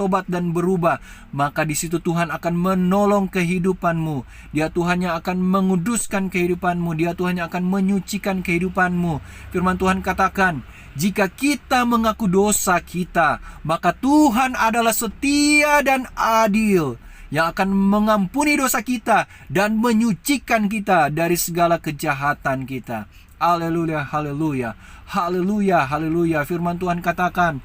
bertobat dan berubah, maka di situ Tuhan akan menolong kehidupanmu. Dia Tuhan yang akan menguduskan kehidupanmu. Dia Tuhan yang akan menyucikan kehidupanmu. Firman Tuhan katakan, jika kita mengaku dosa kita, maka Tuhan adalah setia dan adil, yang akan mengampuni dosa kita dan menyucikan kita dari segala kejahatan kita. Haleluya, haleluya, haleluya, haleluya. Firman Tuhan katakan,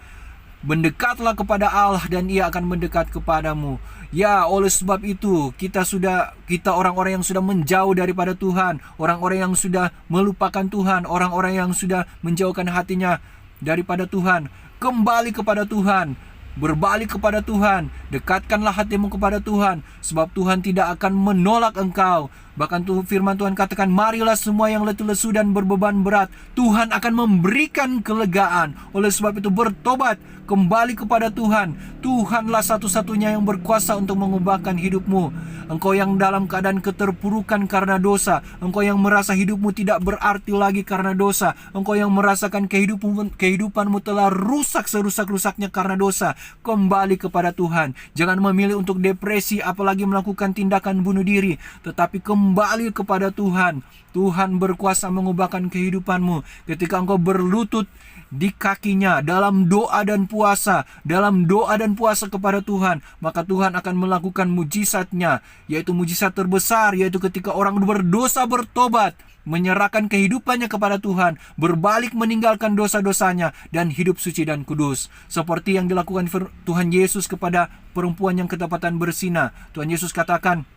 mendekatlah kepada Allah dan Ia akan mendekat kepadamu. Ya, oleh sebab itu kita orang-orang yang sudah menjauh daripada Tuhan, orang-orang yang sudah melupakan Tuhan, orang-orang yang sudah menjauhkan hatinya daripada Tuhan, kembali kepada Tuhan. Berbalik kepada Tuhan, dekatkanlah hatimu kepada Tuhan, sebab Tuhan tidak akan menolak engkau. Bahkan firman Tuhan katakan, marilah semua yang letih lesu dan berbeban berat, Tuhan akan memberikan kelegaan. Oleh sebab itu bertobat, kembali kepada Tuhan. Tuhanlah satu-satunya yang berkuasa untuk mengubahkan hidupmu. Engkau yang dalam keadaan keterpurukan karena dosa, engkau yang merasa hidupmu tidak berarti lagi karena dosa, engkau yang merasakan kehidupanmu telah rusak serusak-rusaknya karena dosa, kembali kepada Tuhan. Jangan memilih untuk depresi, apalagi melakukan tindakan bunuh diri, tetapi kembali kepada Tuhan. Tuhan berkuasa mengubahkan kehidupanmu ketika engkau berlutut di kakinya dalam doa dan puasa, kepada Tuhan, maka Tuhan akan melakukan mujizatnya, yaitu mujizat terbesar, yaitu ketika orang berdosa bertobat, menyerahkan kehidupannya kepada Tuhan, berbalik meninggalkan dosa-dosanya dan hidup suci dan kudus, seperti yang dilakukan Tuhan Yesus kepada perempuan yang kedapatan berzina. Tuhan Yesus katakan,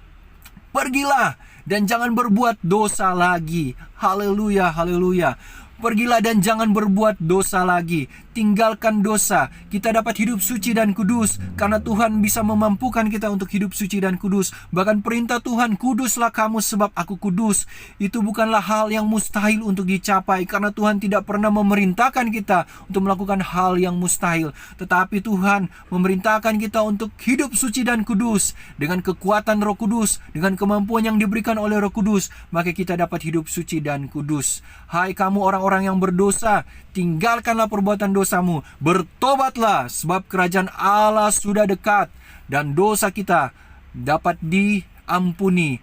pergilah dan jangan berbuat dosa lagi. Haleluya, haleluya. Pergilah dan jangan berbuat dosa lagi. Tinggalkan dosa. Kita dapat hidup suci dan kudus karena Tuhan bisa memampukan kita untuk hidup suci dan kudus. Bahkan perintah Tuhan, kuduslah kamu sebab aku kudus, itu bukanlah hal yang mustahil untuk dicapai, karena Tuhan tidak pernah memerintahkan kita untuk melakukan hal yang mustahil. Tetapi Tuhan memerintahkan kita untuk hidup suci dan kudus. Dengan kekuatan Roh Kudus, dengan kemampuan yang diberikan oleh Roh Kudus, maka kita dapat hidup suci dan kudus. Hai kamu orang-orang yang berdosa, tinggalkanlah perbuatan dosamu, bertobatlah sebab kerajaan Allah sudah dekat, dan dosa kita dapat diampuni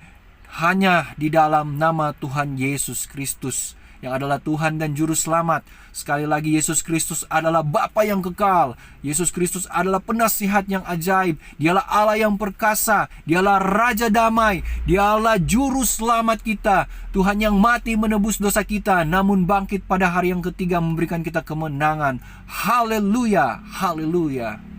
hanya di dalam nama Tuhan Yesus Kristus, yang adalah Tuhan dan Juru Selamat. Sekali lagi, Yesus Kristus adalah Bapa yang kekal. Yesus Kristus adalah penasihat yang ajaib. Dialah Allah yang perkasa. Dialah Raja damai. Dialah Juru Selamat kita. Tuhan yang mati menebus dosa kita, namun bangkit pada hari yang ketiga memberikan kita kemenangan. Haleluya, haleluya.